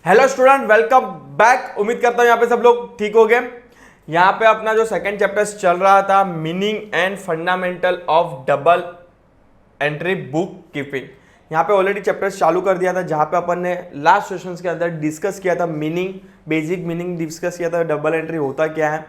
Hello student, welcome back. उम्मीद करता हूँ यहाँ पे सब लोग ठीक हो गए। यहाँ पे अपना जो सेकंड चैप्टर चल रहा था, meaning and fundamental of double entry book keeping. यहाँ पे ऑलरेडी चैप्टर चालू कर दिया था, जहाँ पे अपन ने लास्ट सेशंस के अंदर डिस्कस किया था मीनिंग, बेसिक मीनिंग डिस्कस किया था, डबल एंट्री होता क्या है।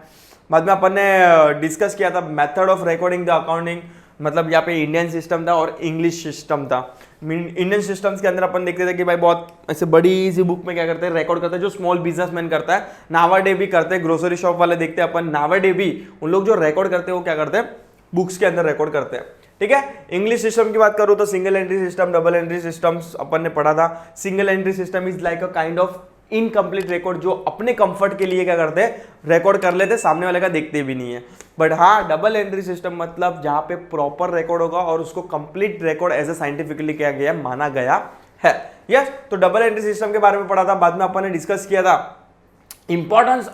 बाद में अपन ने डिस्कस किया था method of recording the accounting, मतलब यहाँ पे इंडियन सिस्टम था और इंग्लिश सिस्टम था। इंडियन सिस्टम्स के अंदर अपन देखते थे कि भाई बहुत ऐसे बड़ी सी बुक में क्या करते हैं, रिकॉर्ड करते हैं, जो स्मॉल बिजनेसमैन करता है, नावाडे भी करते हैं, ग्रोसरी शॉप वाले देखते हैं अपन, नावाडे भी उन लोग जो रिकॉर्ड करते हैं वो क्या करते हैं, बुक्स के अंदर रिकॉर्ड करते हैं। ठीक है, इंग्लिश सिस्टम की बात करूं तो single entry system, double entry systems अपन ने पढ़ा था। Single entry system is like a kind of incomplete record, जो अपने कंफर्ट के लिए क्या करते हैं, रिकॉर्ड कर लेते, सामने वाले का देखते भी नहीं है। बट हाँ, डबल एंट्री सिस्टम मतलब जहां पे प्रॉपर रिकॉर्ड होगा और उसको complete record as a scientifically क्या गया, माना गया है। यस, तो डबल एंट्री सिस्टम के बारे में पढ़ा था। बाद में अपन ने डिस्कस किया था importance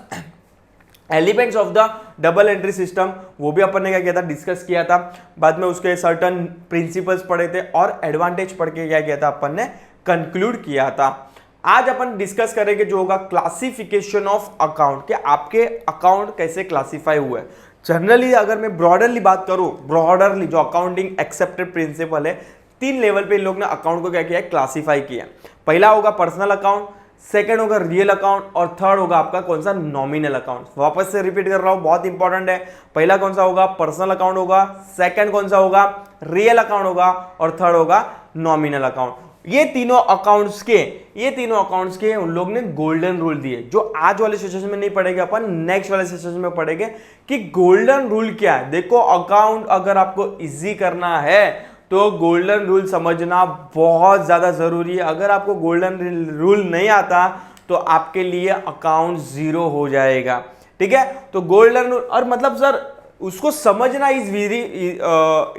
elements of the double entry system, वो भी अपन ने क्या किया था, डिस्कस किया था। बाद में उसके सर्टन प्रिंसिपल्स पढ़े थे और एडवांटेज पढ़ के क्या किया था, अपन ने कंक्लूड किया था। आज अपन डिस्कस करेंगे जो होगा क्लासिफिकेशन ऑफ अकाउंट, कि आपके अकाउंट कैसे क्लासिफाई हुए। जनरली अगर मैं ब्रॉडरली बात करूं, ब्रॉडरली जो अकाउंटिंग एक्सेप्टेड प्रिंसिपल है, 3 लेवल पे इन लोग ने अकाउंट को क्या किया है, क्लासिफाई किया। पहला होगा पर्सनल अकाउंट, सेकंड होगा रियल अकाउंट और थर्ड होगा आपका कौन सा, नॉमिनल अकाउंट। वापस से रिपीट कर रहा हूं, बहुत इंपॉर्टेंट है। पहला कौन सा होगा, पर्सनल अकाउंट होगा, सेकंड कौन सा होगा, रियल अकाउंट होगा और थर्ड होगा नॉमिनल अकाउंट। ये तीनों अकाउंट्स के उन लोग ने गोल्डन रूल दिए, जो आज वाले सेशन में नहीं पढ़ेंगे अपन, नेक्स्ट वाले सेशन में पढ़ेंगे कि गोल्डन रूल क्या है। देखो, अकाउंट अगर आपको इजी करना है तो गोल्डन रूल समझना बहुत ज्यादा जरूरी है। अगर आपको गोल्डन रूल नहीं आता तो आपके लिए अकाउंट जीरो हो जाएगा। ठीक है, तो गोल्डन रूल, और मतलब सर उसको समझना is very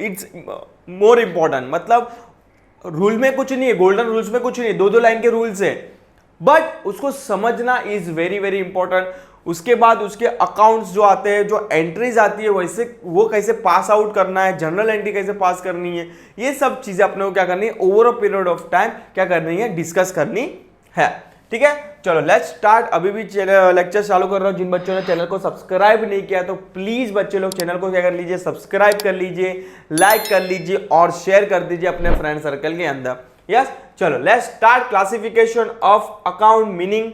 it's more important. मतलब रूल में कुछ नहीं है, गोल्डन रूल्स में कुछ नहीं है, 2 लाइन के रूल्स है, बट उसको समझना इज वेरी वेरी इंपॉर्टेंट। उसके बाद उसके अकाउंट्स जो आते हैं, जो एंट्रीज आती है, वैसे वो कैसे पास आउट करना है, जनरल एंट्री कैसे पास करनी है, ये सब चीजें अपने को क्या करनी है, over a period of time क्या करनी है, डिस्कस करनी है। ठीक है, चलो लेट्स स्टार्ट। अभी भी लेक्चर चालू कर रहा हूं। जिन बच्चों ने चैनल को सब्सक्राइब नहीं किया तो प्लीज बच्चे लोग चैनल को क्या कर लीजिए, सब्सक्राइब कर लीजिए, लाइक कर लीजिए और शेयर कर दीजिए अपने फ्रेंड सर्कल के अंदर। यस, चलो let's start. Classification of account, meaning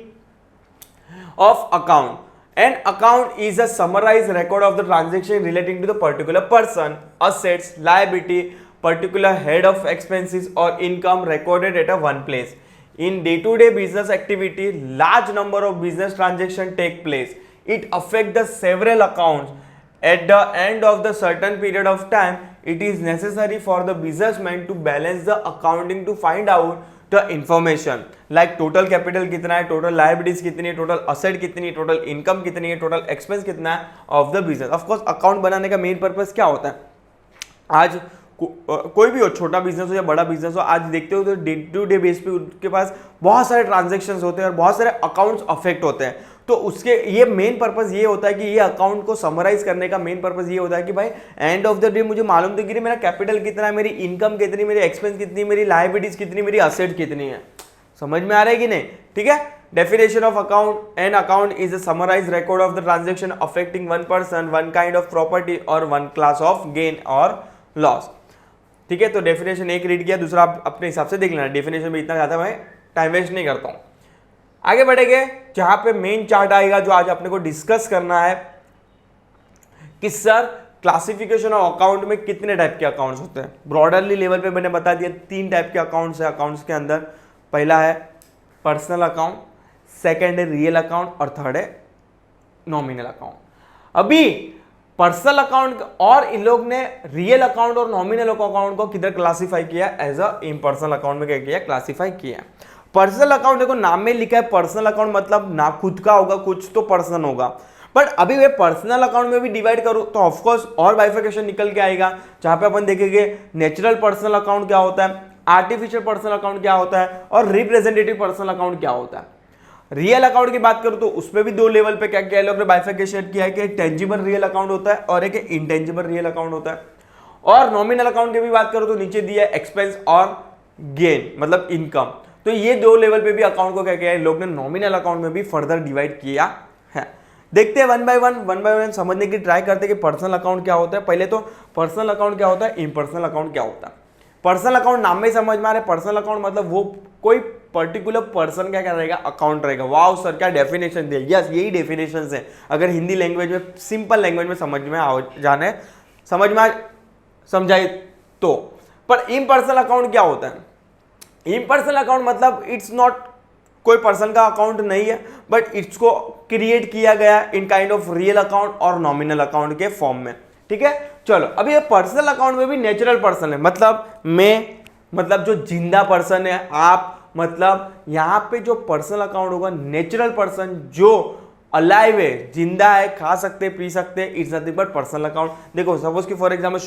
of account. An account is a summarized record of the transaction relating to the particular person, assets, liability, particular head of expenses or income recorded at a one place. In day-to-day business activity, large number of business transactions take place. It affects the several accounts. At the end of the certain period of time, it is necessary for the businessman to balance the accounting to find out the information like total capital कितना है, total liabilities कितनी है, total asset कितनी है, total income कितनी है, total expense कितना है of the business. Of course account बनाने का मेन पर्पस क्या होता है, आज कोई भी हो, छोटा बिजनेस हो या बड़ा बिजनेस हो, आज देखते हो तो डे टू डे बेस पे उनके पास बहुत सारे ट्रांजेक्शन्स होते हैं और बहुत सारे अकाउंट्स अफेक्ट होते हैं। तो उसके ये मेन पर्पस ये होता है कि ये अकाउंट को समराइज करने का मेन पर्पस ये होता है कि भाई एंड ऑफ द डे मुझे मालूम तो कि मेरा कैपिटल कितना है, मेरी इनकम कितनी, मेरी एक्सपेंस कितनी, मेरी लायबिलिटीज कितनी, मेरी असेट कितनी है। समझ में आ रहा है कि नहीं? ठीक है, definition of account, an account is a summarised record of the transaction affecting one person, one kind of property और वन क्लास ऑफ गेन और लॉस। ठीक है, तो डेफिनेशन एक रीड किया, दूसरा आप अपने हिसाब से देख लेना। डेफिनेशन में इतना ज्यादा मैं टाइम वेस्ट नहीं करता हूं। आगे बढ़ेंगे, जहां पे मेन चार्ट आएगा जो आज अपने को डिस्कस करना है कि सर क्लासिफिकेशन ऑफ अकाउंट में कितने टाइप के अकाउंट्स होते हैं। ब्रॉडरली लेवल पे मैंने बता दिया 3 टाइप के अकाउंट्स है अकाउंट्स के अंदर। पहला है पर्सनल अकाउंट, सेकंड है रियल अकाउंट और थर्ड है नॉमिनल अकाउंट। अभी पर्सनल अकाउंट और इन लोग ने रियल अकाउंट और नॉमिनल अकाउंट को किधर क्लासिफाई किया, एज अ इम्पर्सनल अकाउंट में क्या किया, क्लासिफाई किया। पर्सनल अकाउंट देखो नाम में लिखा है पर्सनल अकाउंट, मतलब ना खुद का होगा, कुछ तो पर्सन होगा। बट अभी वे पर्सनल अकाउंट में भी डिवाइड करूं तो ऑफकोर्स और बाइफिकेशन निकल के आएगा, जहां पे अपन देखेंगे नेचुरल पर्सनल अकाउंट क्या होता है, आर्टिफिशियल पर्सनल अकाउंट क्या होता है और रिप्रेजेंटेटिव पर्सनल अकाउंट क्या होता है। रियल अकाउंट की बात करूं तो उसमें भी 2 लेवल पे क्या किया लोग ने बाइफिकेशन किया है कि टेंजिबल रियल अकाउंट होता है और एक इंटेंजिबल रियल अकाउंट होता है। और नॉमिनल अकाउंट की भी बात करूं तो नीचे दिया है एक्सपेंस और गेन, मतलब इनकम। तो ये दो लेवल पे भी अकाउंट को क्या किया है लोग ने नॉमिनल अकाउंट में भी फर्दर डिवाइड किया है। देखते हैं वन बाय वन समझने की ट्राई करते हैं कि पर्सनल अकाउंट क्या होता है। पहले तो पर्सनल अकाउंट क्या होता है, इम्पर्सनल अकाउंट क्या होता है। पर्सनल अकाउंट नाम में समझ में आ रहा है, पर्सनल अकाउंट मतलब वो कोई पर्टिकुलर पर्सन का क्या रहेगा, अकाउंट रहेगा। वाह सर क्या डेफिनेशन दिया, यस यही डेफिनेशन है। अगर हिंदी लैंग्वेज में, सिंपल लैंग्वेज में समझ में जाने समझ में समझाए तो। पर इम्पर्सनल अकाउंट क्या होता है, इम्पर्सनल अकाउंट मतलब इट्स नॉट कोई पर्सन का अकाउंट नहीं है, बट इसको क्रिएट किया गया in kind of real account और नॉमिनल अकाउंट के फॉर्म में। ठीक है, चलो अभी ये पर्सनल अकाउंट में भी नेचुरल पर्सन है, मतलब मैं, मतलब जो जिंदा पर्सन है, आप, मतलब यहां पे जो पर्सनल अकाउंट होगा नेचुरल पर्सन जो अलाइव है, जिंदा है, खा सकते पी सकते, it's nothing but personal account. देखो सपोज कि for example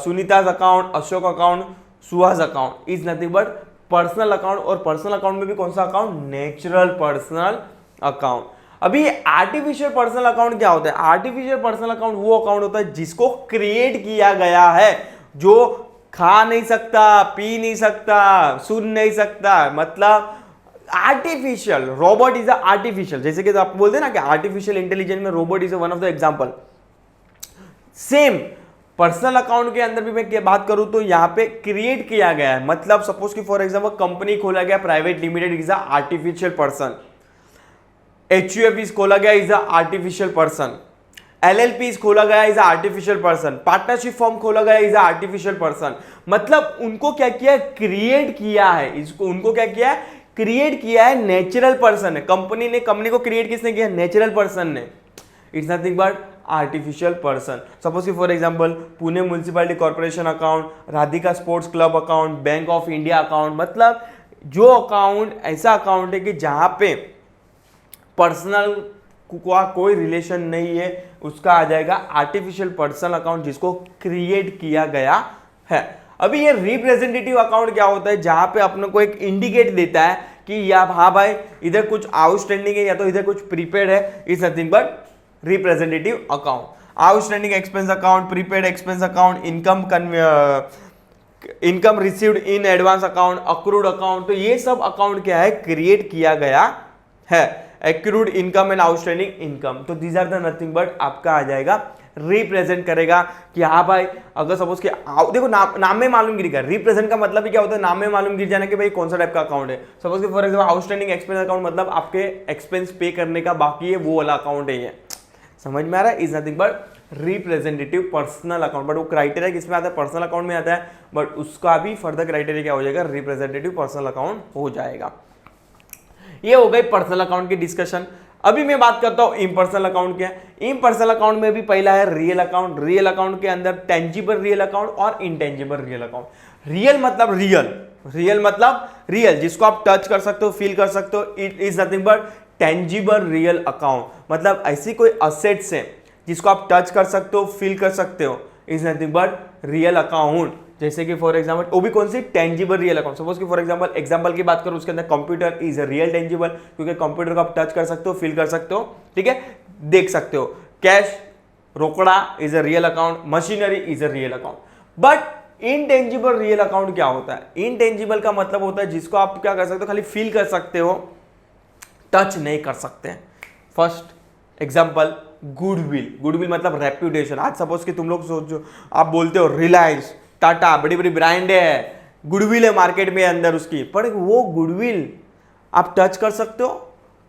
Sunita's account, Ashok account, Suhas account is nothing but personal account. और पर्सनल अकाउंट में भी कौन सा अकाउंट, नेचुरल पर्सनल अकाउंट। अभी आर्टिफिशियल पर्सनल अकाउंट क्या होता है, आर्टिफिशियल पर्सनल अकाउंट वो अकाउंट होता है जिसको क्रिएट किया गया है, जो खा नहीं सकता, पी नहीं सकता, सुन नहीं सकता, मतलब आर्टिफिशियल। रोबोट इज आर्टिफिशियल, जैसे कि आप बोलते हैं ना कि आर्टिफिशियल इंटेलिजेंस में robot is one of the example. Same personal account के अंदर भी मैं क्या बात करूं तो यहां पे क्रिएट किया गया है, मतलब सपोज कि फॉर एग्जांपल कंपनी खोला गया private limited is artificial person, HUF खोला गया इज आर्टिफिशियल पर्सन, LLP खोला गया is artificial person, partnership form खोला गया इज आर्टिफिशियल पर्सन। मतलब उनको क्या किया है, क्रिएट किया है, इसको उनको क्या किया है, क्रिएट किया है, नेचुरल पर्सन है। कंपनी को क्रिएट किसने किया, नेचुरल पर्सन ने, it's nothing but artificial person. Suppose कि for example Pune municipality corporation account, Radhika sports club account, Bank of India account, मतलब जो अकाउंट ऐसा अकाउंट है कि जहां पे पर्सनल का कोई रिलेशन नहीं है, उसका आ जाएगा आर्टिफिशियल पर्सनल अकाउंट जिसको क्रिएट किया गया है। अभी ये रिप्रेजेंटेटिव अकाउंट क्या होता है, जहां पे अपने को एक इंडिकेट देता है कि या हाँ भाई इधर कुछ आउटस्टैंडिंग है या तो इधर कुछ प्रीपेड है, is nothing but representative account. Outstanding expense account, prepaid expense account, income received in advance account, accrued account, तो ये सब अकाउंट क्या है, क्रिएट किया गया है। Accrued income and outstanding income, तो these are the nothing but आपका आ जाएगा रिप्रेजेंट करेगा कि हाँ भाई अगर सपोज कि देखो नाम में मालूम गिर गया, रिप्रेजेंट का मतलब भी क्या होता है, नाम में मालूम गिर जाना कि भाई कौन सा टाइप का अकाउंट है। सपोज कि for example outstanding expense account मतलब आपके एक्सपेंस पे करने का बाकी है, वो वाला अकाउंट है ये, समझ में आ रहा है, is nothing but representative personal account. But वो क्राइटेरिया किसमें आता है, पर्सनल अकाउंट में आता है, बट उसका भी फर्दर क्राइटेरिया क्या हो जाएगा, रिप्रेजेंटेटिव पर्सनल अकाउंट हो जाएगा। ये हो गई पर्सनल अकाउंट की डिस्कशन। अभी मैं बात करता हूं इम्पर्सनल अकाउंट क्या है। इम्पर्सनल अकाउंट में भी पहला है रियल अकाउंट। रियल अकाउंट के अंदर टेंजिबल रियल अकाउंट और इनटेंजिबल रियल अकाउंट। रियल मतलब रियल मतलब रियल, जिसको आप टच कर सकते हो, फील कर सकते हो, it is nothing but tangible real account. मतलब ऐसी कोई असेट्स है जिसको आप टच कर सकते हो, फील कर सकते हो, is nothing but real account. जैसे कि फॉर एग्जांपल वो भी कौन सी, टेंजिबल रियल अकाउंट। सपोज कि फॉर एग्जांपल की बात करूं, उसके अंदर computer is a real tangible, क्योंकि कंप्यूटर को आप टच कर सकते हो, फील कर सकते हो, ठीक है, देख सकते हो। कैश, रोकड़ा is a real account, machinery is a real account. But intangible real account क्या होता है, इनटेंजिबल का मतलब होता है जिसको आप क्या कर सकते हो, खाली फील कर सकते हो, टच नहीं कर सकते। फर्स्ट एग्जांपल गुडविल मतलब रेप्यूटेशन। आज सपोज कि तुम लोग सोचो, आप बोलते हो रिलायंस, टाटा, बड़ी बड़ी ब्रांड है, गुडविल है मार्केट में अंदर उसकी, पर वो गुडविल आप टच कर सकते हो,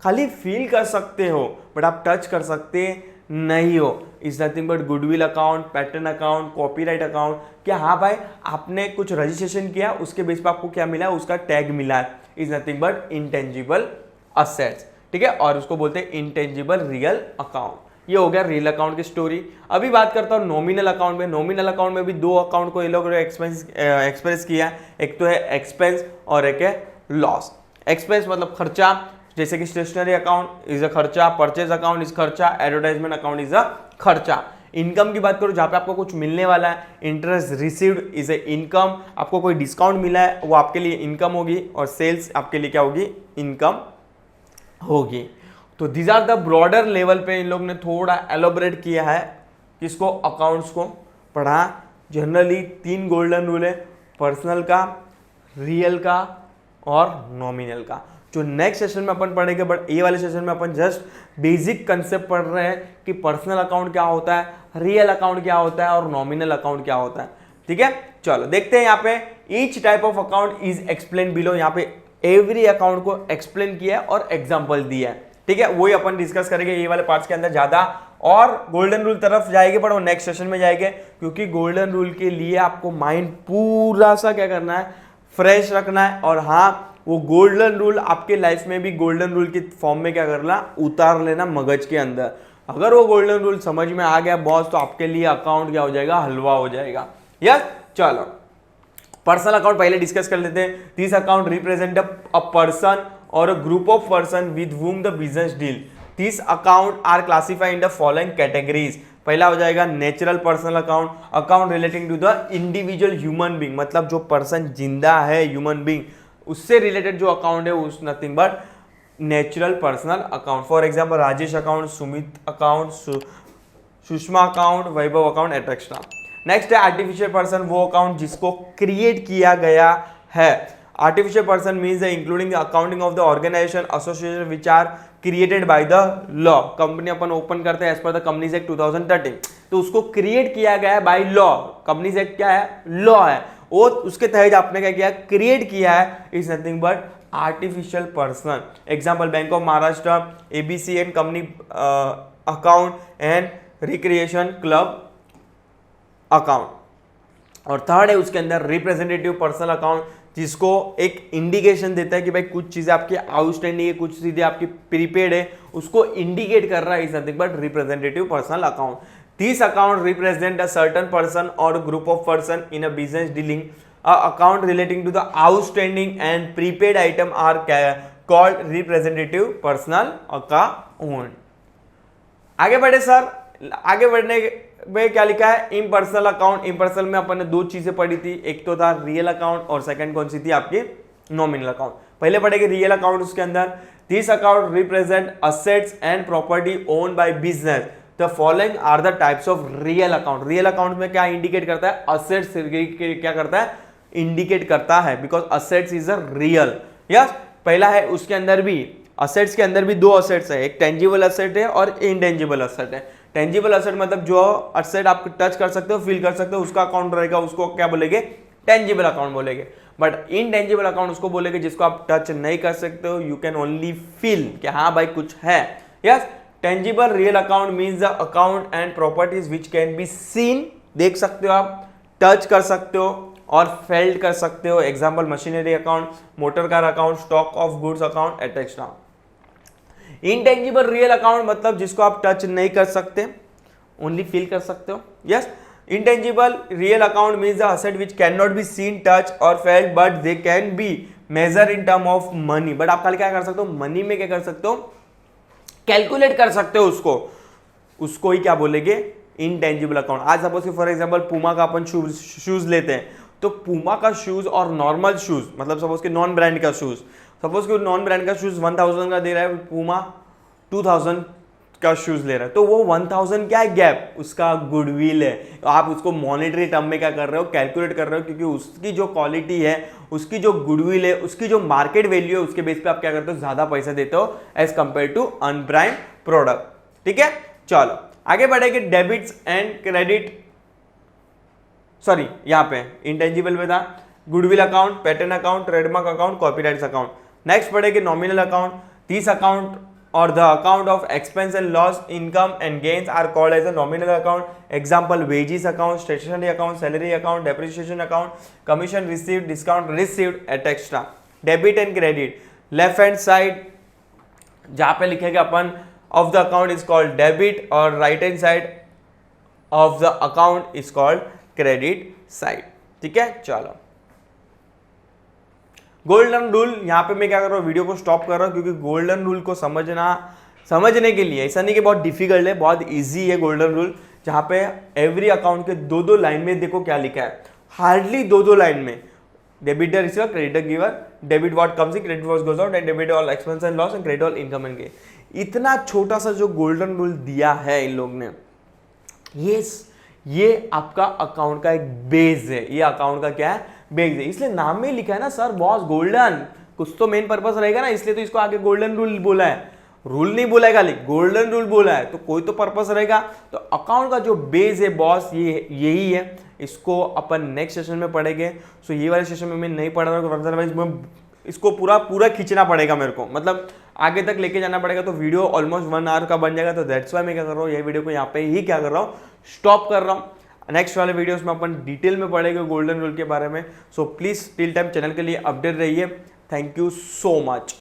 खाली फील कर सकते हो, बट आप टच कर सकते नहीं हो। Is nothing but goodwill account, pattern account, copyright account. क्या हाँ भाई आपने कुछ रजिस्ट्रेशन किया, उसके बेस पर आपको क्या मिला, उसका टैग मिला है, is nothing but intangible assets, ठीक है, और उसको बोलते हैं इंटेंजिबल रियल अकाउंट। ये हो गया रियल अकाउंट की स्टोरी। अभी बात करता हूँ नॉमिनल अकाउंट में। नॉमिनल अकाउंट में भी दो अकाउंट को ये लोग एक्सप्रेस किया, एक तो है एक्सपेंस और एक है लॉस। एक्सपेंस मतलब खर्चा, जैसे कि स्टेशनरी अकाउंट इज अ खर्चा, परचेज अकाउंट इज खर्चा, एडवर्टाइजमेंट अकाउंट इज अ खर्चा। इनकम की बात करूँ, जहाँ पे आपको कुछ मिलने वाला है, interest received is a income, आपको कोई डिस्काउंट मिला है वो आपके लिए इनकम होगी, और सेल्स आपके लिए क्या होगी, इनकम होगी। तो these are the broader level पे इन लोग ने थोड़ा एलोबरेट किया है किसको, अकाउंट्स को पढ़ा। जनरली 3 गोल्डन रूल है, पर्सनल का, रियल का और नॉमिनल का। जो नेक्स्ट सेशन में अपन पढ़ेंगे, बट ये वाले सेशन में अपन जस्ट बेसिक कंसेप्ट पढ़ रहे हैं कि पर्सनल अकाउंट क्या होता है, रियल अकाउंट क्या होता है और नॉमिनल अकाउंट क्या होता है। ठीक है, चलो देखते हैं। यहाँ पे each type of account is explain below, यहाँ पे एवरी अकाउंट को एक्सप्लेन किया है और एग्जाम्पल दिया है। ठीक है, वही अपन डिस्कस करेंगे ये वाले पार्ट्स के अंदर ज्यादा, और गोल्डन रूल तरफ जाएंगे पर वो नेक्स्ट सेशन में जाएंगे, क्योंकि गोल्डन रूल के लिए आपको माइंड पूरा सा क्या करना है, फ्रेश रखना है। और हाँ, वो गोल्डन रूल आपके लाइफ में भी गोल्डन रूल की फॉर्म में क्या करना, उतार लेना मगज के अंदर। अगर वो गोल्डन रूल समझ में आ गया बॉस, तो आपके लिए अकाउंट क्या हो जाएगा, हलवा हो जाएगा। यस, चलो पर्सनल अकाउंट पहले डिस्कस कर लेते हैं। This account represent a person और a group of person with whom the business deal. This account are classified in the following categories. पहला हो जाएगा natural personal account, account relating to the individual human being, मतलब जो person जिंदा है, human being, उससे related जो account है उस nothing but natural personal account. For example Rajesh account, Sumit account, Sushma account, Vaibhav account etcetera. Next है आर्टिफिशियल पर्सन, वो अकाउंट जिसको क्रिएट किया गया है। Artificial person means including accounting of the organisation association which are created by the law. Company अपन open करते हैं as per the companies act 2013, तो उसको क्रिएट किया गया है बाय लॉ। कंपनीज एक्ट क्या है, लॉ है, वो उसके तहत आपने क्या किया, क्रिएट किया है, is nothing but artificial person. Example bank of Maharashtra, ABC and company account and recreation club account. और थर्ड है उसके अंदर रिप्रेजेंटेटिव पर्सनल अकाउंट, जिसको एक इंडिकेशन देता है कि भाई कुछ चीजें आपकी आउटस्टैंडिंग है, कुछ चीजें आपकी प्रीपेड है, उसको इंडिकेट कर रहा है, is nothing but representative personal account. This account represent a certain person और group of person in a business dealing. Account relating to the outstanding and prepaid item are called representative personal account. आगे बढ़े sir, आगे बढ़ने में क्या लिखा है, impersonal account. Impersonal में अपन ने दो चीजें पढ़ी थी, एक तो था रियल अकाउंट और सेकंड कौन सी थी आपकी, नॉमिनल अकाउंट। पहले पढ़ेंगे रियल अकाउंट, उसके अंदर this account represent assets and property owned by business. The following are the types of real account. Real account में क्या इंडिकेट करता है, असेट्स क्या करता है, इंडिकेट करता है, because assets is a real. Yes, पहला है उसके अंदर भी, असेट्स के अंदर भी दो असेट्स है, एक टेंजिबल असेट है और इनटेंजिबल असेट है। टेंजिबल असेट मतलब जो असेट आप टच कर सकते हो, फील कर सकते हो, उसका अकाउंट रहेगा, उसको क्या बोलेंगे, टेंजिबल अकाउंट बोलेंगे। बट इनटेंजिबल अकाउंट उसको बोलेंगे जिसको आप टच नहीं कर सकते हो, यू कैन ओनली फील कि हाँ भाई कुछ है। Yes, tangible real account means the account and properties which can be seen, देख सकते हो आप, टच कर सकते हो और फेल्ड कर सकते हो। Example machinery account, motor car account, stock of goods account etcetera. Intangible real account मतलब जिसको आप टच नहीं कर सकते, ओनली फील कर सकते हो। Yes, intangible real account means the asset which can not be seen, touch और felt but they can be measure in term of money. But आप कल क्या कर सकते हो, मनी में क्या कर सकते हो, कैलकुलेट कर सकते हो उसको ही क्या बोलेंगे, इंटेंजिबल अकाउंट। आज सपोज फॉर एग्जांपल पूमा का अपन शूज लेते हैं, तो पूमा का शूज और नॉर्मल शूज, मतलब सपोज के नॉन ब्रांड का शूज, सपोज कि नॉन ब्रांड का शूज 1000 का दे रहा है, पूमा 2000 का शूज ले रहा है, तो वो 1000 क्या है, गैप, उसका गुडविल है। तो आप उसको मॉनेटरी टर्म में क्या कर रहे हो, कैलकुलेट कर रहे हो, क्योंकि उसकी जो क्वालिटी है, उसकी जो गुडविल है, उसकी जो मार्केट वैल्यू है, उसके बेस पे आप क्या करते हो, ज्यादा पैसा देते हो एज कंपेयर टू अनब्रांड प्रोडक्ट। ठीक है, चलो आगे बढ़ेंगे। डेबिट्स एंड क्रेडिट, सॉरी यहाँ पे इंटेंजिबल में था goodwill account, pattern account, trademark account, copyrights account. Next पढ़ेंगे नॉमिनल अकाउंट। दिस अकाउंट और the account of expense and loss, income and gains are called as a nominal account. Example wages account, stationery account, salary account, depreciation account, commission received, discount received etcetera. Debit and credit, left hand side जहां पे लिखेगा अपन of the account is called debit और right hand side of the account is called credit side. ठीक है, चलो golden rule, यहां पे मैं क्या कर रहा हूं, वीडियो को स्टॉप कर रहा हूं, क्योंकि गोल्डन रूल को समझने के लिए, ऐसा नहीं कि बहुत डिफिकल्ट है, बहुत इजी है गोल्डन रूल। जहां पे एवरी अकाउंट के दो लाइन में देखो क्या लिखा है, हार्डली दो लाइन में, debtor receiver, creditor giver, debit what comes in, credit what goes out, and debit all expense and loss, and credit all income and gain. इतना छोटा सा जो गोल्डन रूल दिया है इन लोग ने, ये आपका अकाउंट का एक बेस है, ये अकाउंट का क्या है, बेस है। इसलिए नाम में लिखा है ना सर बॉस गोल्डन, कुछ तो मेन पर्पस रहेगा ना, इसलिए तो इसको आगे गोल्डन रूल बोला है, रूल नहीं बोला है खाली, गोल्डन रूल बोला है, तो कोई तो पर्पस रहेगा। तो अकाउंट का जो बेस है बॉस ये यही है, इसको अपन नेक्स्ट सेशन में पढ़ेंगे। सो ये वाले सेशन में मैं नहीं पढ़ रहा हूँ, अदरवाइज मैं इसको पूरा पूरा खींचना पड़ेगा मेरे को, मतलब आगे तक लेके जाना पड़ेगा, तो वीडियो ऑलमोस्ट 1 आवर का बन जाएगा। तो दैट्स वाई मैं क्या कर रहा हूँ, ये वीडियो को यहाँ पे ही क्या कर रहा हूँ, स्टॉप कर रहा हूँ। नेक्स्ट वाले वीडियोस में अपन डिटेल में पढ़ेंगे गोल्डन रूल के बारे में। So please till time channel के लिए अपडेट रहिए। Thank you so much.